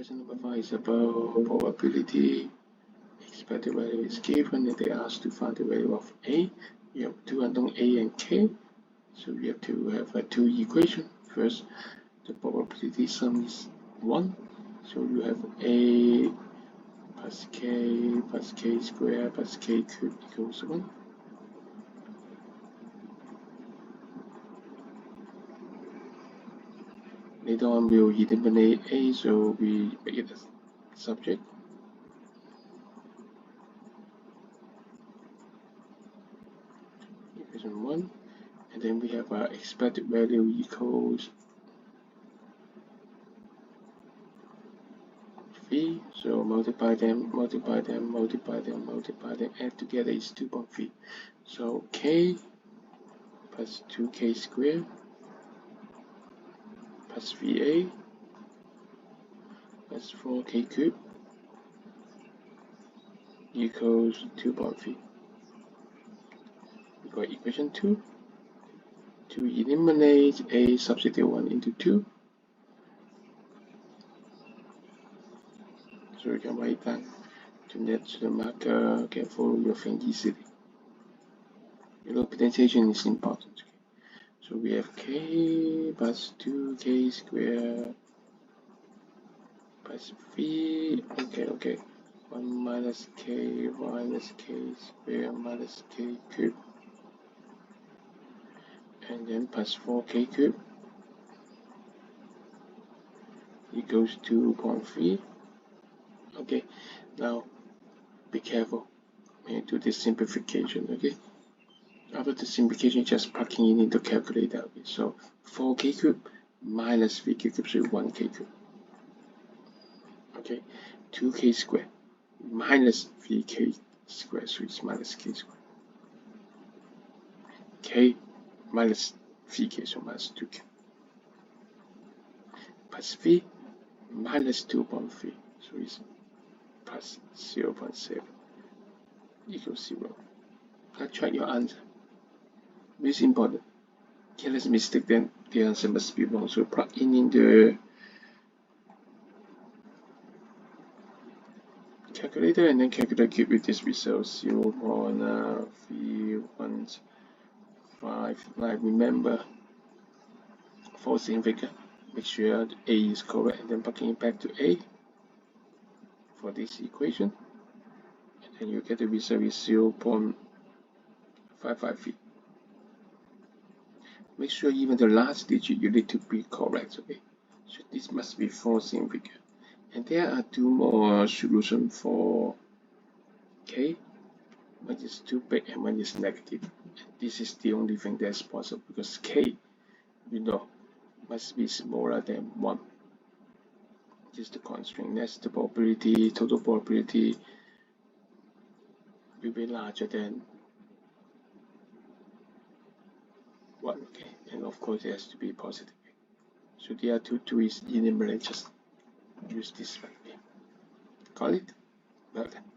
Question number 5 is about probability. Expected value is given and they ask to find the value of A. You have two unknown A and K. So we have to have two equations. First, the probability sum is 1. So you have A plus K squared plus K cubed equals 1. Later on we'll eliminate A, so we make it a subject. Equation 1. And then we have our expected value equals 3. So multiply them, add together is 2.3. So K plus 2K squared plus 3A plus 4K cubed equals 2.3. We got equation 2. To eliminate A, substitute 1 into 2. So you can write down to net to the marker, can follow your thing easily. You know, potentiation is important. Okay. So we have K plus 2K squared plus 3. Okay. 1 minus K squared minus K cubed. And then plus 4K cubed equals 2.3. Okay, now be careful when you do this simplification. Okay, after the simplification, just plugging it into calculator. Okay, so 4K cubed minus 3K cubed, so 1K cubed. Okay, 2K squared minus 3K squared, so it's minus K squared. K minus 3K, so minus 2K. Plus 3 minus 2.3, so it's plus 0.7 equals 0. Now check your answer. This is important. Careless mistake, then the answer must be wrong. So plug in the calculator and then calculate with this result 0.3159. Remember, for same figure, make sure the A is correct and then plugging it back to A for this equation, and then you get the result is 0.553. Make sure even the last digit you need to be correct. Okay, so this must be for same figure. And there are two more solutions for K. One is too big and one is negative. And this is the only thing that's possible because K, you know, must be smaller than 1. This is the constraint. That's the probability, total probability will be larger than 1. Okay, and of course it has to be positive. So the other two is eliminate, just use this one. Got it? Well done.